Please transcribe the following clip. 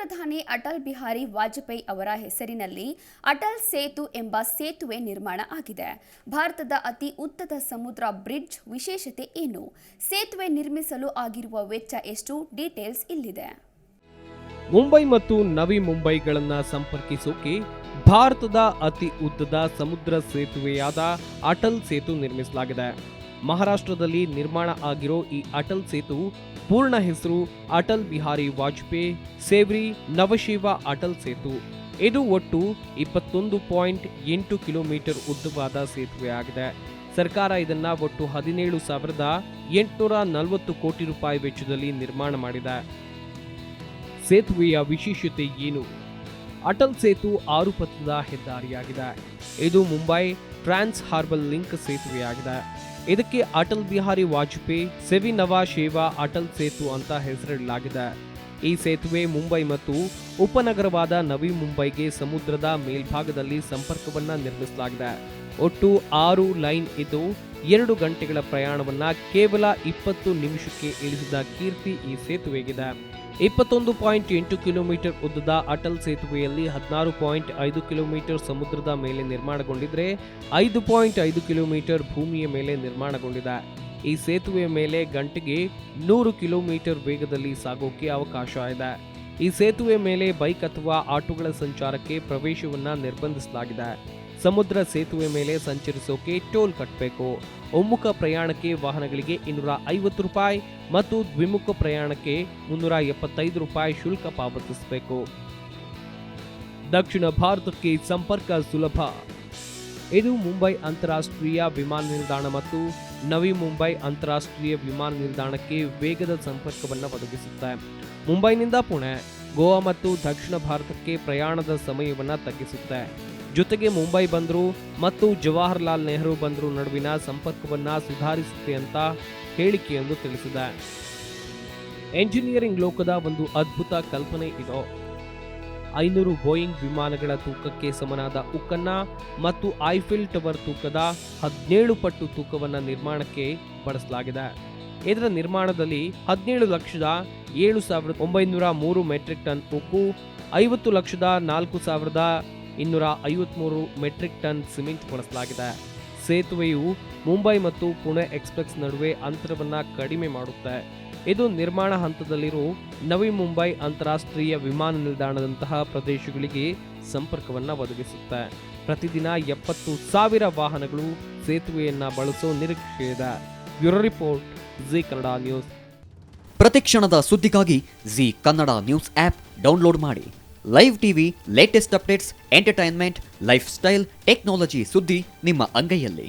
ಪ್ರಧಾನಿ ಅಟಲ್ ಬಿಹಾರಿ ವಾಜಪೇಯಿ ಅವರ ಹೆಸರಿನಲ್ಲಿ ಅಟಲ್ ಸೇತು ಎಂಬ ಸೇತುವೆ ನಿರ್ಮಾಣ ಆಗಿದೆ. ಭಾರತದ ಅತಿ ಉದ್ದದ ಸಮುದ್ರ ಬ್ರಿಡ್ಜ್ ವಿಶೇಷತೆ ಏನು? ಸೇತುವೆ ನಿರ್ಮಿಸಲು ಆಗಿರುವ ವೆಚ್ಚ ಎಷ್ಟು? ಡೀಟೇಲ್ಸ್ ಇಲ್ಲಿದೆ. ಮುಂಬೈ ಮತ್ತು ನವಿ ಮುಂಬೈಗಳನ್ನು ಸಂಪರ್ಕಿಸೋಕೆ ಭಾರತದ ಅತಿ ಉದ್ದದ ಸಮುದ್ರ ಸೇತುವೆಯಾದ ಅಟಲ್ ಸೇತು ನಿರ್ಮಿಸಲಾಗಿದೆ. ಮಹಾರಾಷ್ಟ್ರದಲ್ಲಿ ನಿರ್ಮಾಣ ಆಗಿರೋ ಈ ಅಟಲ್ ಸೇತು ಪೂರ್ಣ ಹೆಸರು ಅಟಲ್ ಬಿಹಾರಿ ವಾಜಪೇಯಿ ಸೇವ್ರಿ ನವಶಿವ ಅಟಲ್ ಸೇತು. ಇದು ಒಟ್ಟು 21.8 ಕಿಲೋಮೀಟರ್ ಉದ್ದವಾದ ಸೇತುವೆಯಾಗಿದೆ. ಸರ್ಕಾರ ಇದನ್ನ ಒಟ್ಟು 17,840 ಕೋಟಿ ರೂಪಾಯಿ ವೆಚ್ಚದಲ್ಲಿ ನಿರ್ಮಾಣ ಮಾಡಿದೆ. ಸೇತುವೆಯ ವಿಶೇಷತೆ ಏನು? ಅಟಲ್ ಸೇತು 6 ಪಥದ ಹೆದ್ದಾರಿಯಾಗಿದೆ. ಇದು ಮುಂಬೈ ಟ್ರಾನ್ಸ್ ಹಾರ್ಬರ್ ಲಿಂಕ್ ಸೇತುವೆಯಾಗಿದೆ. ಇದಕ್ಕೆ ಅಟಲ್ ಬಿಹಾರಿ ವಾಜಪೇಯಿ ಸೆವಿ ನವ ಶೇವಾ ಅಟಲ್ ಸೇತು ಅಂತ ಹೆಸರಿಡಲಾಗಿದೆ. ಈ ಸೇತುವೆ ಮುಂಬೈ ಮತ್ತು ಉಪನಗರವಾದ ನವಿ ಮುಂಬೈಗೆ ಸಮುದ್ರದ ಮೇಲ್ಭಾಗದಲ್ಲಿ ಸಂಪರ್ಕವನ್ನ ನಿರ್ಮಿಸಲಾಗಿದೆ. ಒಟ್ಟು 6 ಲೈನ್ ಇದ್ದು 2 ಗಂಟೆಗಳ ಪ್ರಯಾಣವನ್ನ ಕೇವಲ 20 ನಿಮಿಷಕ್ಕೆ ಇಳಿಸಿದ ಕೀರ್ತಿ ಈ ಸೇತುವೆಗಿದೆ. 21.8 ಕಿಲೋಮೀಟರ್ ಉದ್ದದ ಅಟಲ್ ಸೇತುವೆಯಲ್ಲಿ 16.5 ಕಿಲೋಮೀಟರ್ ಸಮುದ್ರದ ಮೇಲೆ ನಿರ್ಮಾಣಗೊಂಡಿದ್ರೆ 5.5 ಕಿಲೋಮೀಟರ್ ಭೂಮಿಯ ಮೇಲೆ ನಿರ್ಮಾಣಗೊಂಡಿದೆ. ಈ ಸೇತುವೆಯ ಮೇಲೆ ಗಂಟೆಗೆ 100 ಕಿಲೋಮೀಟರ್ ವೇಗದಲ್ಲಿ ಸಾಗೋಕೆ ಅವಕಾಶ ಇದೆ. ಈ ಸೇತುವೆ ಮೇಲೆ ಬೈಕ್ ಅಥವಾ ಆಟೋಗಳ ಸಂಚಾರಕ್ಕೆ ಪ್ರವೇಶವನ್ನ ನಿರ್ಬಂಧಿಸಲಾಗಿದೆ. ಸಮುದ್ರ ಸೇತುವೆ ಮೇಲೆ ಸಂಚರಿಸೋಕೆ ಟೋಲ್ ಕಟ್ಟಬೇಕು. ಒಮ್ಮುಖ ಪ್ರಯಾಣಕ್ಕೆ ವಾಹನಗಳಿಗೆ 250 ರೂಪಾಯಿ ಮತ್ತು ದ್ವಿಮುಖ ಪ್ರಯಾಣಕ್ಕೆ 375 ರೂಪಾಯಿ ಶುಲ್ಕ ಪಾವತಿಸಬೇಕು. ದಕ್ಷಿಣ ಭಾರತಕ್ಕೆ ಸಂಪರ್ಕ ಸುಲಭ. ಇದು ಮುಂಬೈ ಅಂತಾರಾಷ್ಟ್ರೀಯ ವಿಮಾನ ನಿಲ್ದಾಣ ಮತ್ತು ನವಿ ಮುಂಬೈ ಅಂತಾರಾಷ್ಟ್ರೀಯ ವಿಮಾನ ನಿಲ್ದಾಣಕ್ಕೆ ವೇಗದ ಸಂಪರ್ಕವನ್ನು ಒದಗಿಸುತ್ತೆ. ಮುಂಬೈನಿಂದ ಪುಣೆ, ಗೋವಾ ಮತ್ತು ದಕ್ಷಿಣ ಭಾರತಕ್ಕೆ ಪ್ರಯಾಣದ ಸಮಯವನ್ನು ತಗ್ಗಿಸುತ್ತೆ. ಜೊತೆಗೆ ಮುಂಬೈ ಬಂದರು ಮತ್ತು ಜವಾಹರ್ಲಾಲ್ ನೆಹರು ಬಂದರು ನಡುವಿನ ಸಂಪರ್ಕವನ್ನ ಸುಧಾರಿಸುತ್ತೆ ಅಂತ ಹೇಳಿಕೆಯೊಂದು ತಿಳಿಸಿದೆ. ಎಂಜಿನಿಯರಿಂಗ್ ಲೋಕದ ಒಂದು ಅದ್ಭುತ ಕಲ್ಪನೆ ಇದು. 500 ಬೋಯಿಂಗ್ ವಿಮಾನಗಳ ತೂಕಕ್ಕೆ ಸಮನಾದ ಉಕ್ಕನ್ನ ಮತ್ತು ಐಫಿಲ್ ಟವರ್ ತೂಕದ 17 ಪಟ್ಟು ತೂಕವನ್ನ ನಿರ್ಮಾಣಕ್ಕೆ ಬಳಸಲಾಗಿದೆ. ಇದರ ನಿರ್ಮಾಣದಲ್ಲಿ 17,07,903 ಮೆಟ್ರಿಕ್ ಟನ್ ಉಕ್ಕು, 50,04,253 ಮೆಟ್ರಿಕ್ ಟನ್ ಸಿಮೆಂಟ್ ಬಳಸಲಾಗಿದೆ. ಸೇತುವೆಯು ಮುಂಬೈ ಮತ್ತು ಪುಣೆ ಎಕ್ಸ್ಪ್ರೆಸ್ ನಡುವೆ ಅಂತರವನ್ನ ಕಡಿಮೆ ಮಾಡುತ್ತೆ. ಇದು ನಿರ್ಮಾಣ ಹಂತದಲ್ಲಿರುವ ನವಿ ಮುಂಬೈ ಅಂತಾರಾಷ್ಟ್ರೀಯ ವಿಮಾನ ನಿಲ್ದಾಣದಂತಹ ಪ್ರದೇಶಗಳಿಗೆ ಸಂಪರ್ಕವನ್ನ ಒದಗಿಸುತ್ತೆ. ಪ್ರತಿದಿನ 70,000 ವಾಹನಗಳು ಸೇತುವೆಯನ್ನ ಬಳಸೋ ನಿರೀಕ್ಷೆ ಇದೆ. Bureau report, Zee Kannada news. ಪ್ರತಿಕ್ಷಣದ ಸುದ್ದಿಗಾಗಿ Zee Kannada news app download ಮಾಡಿ. Live TV, latest updates, entertainment, lifestyle, technology ಸುದ್ದಿ ನಿಮ್ಮ ಅಂಗೈಯಲ್ಲಿ.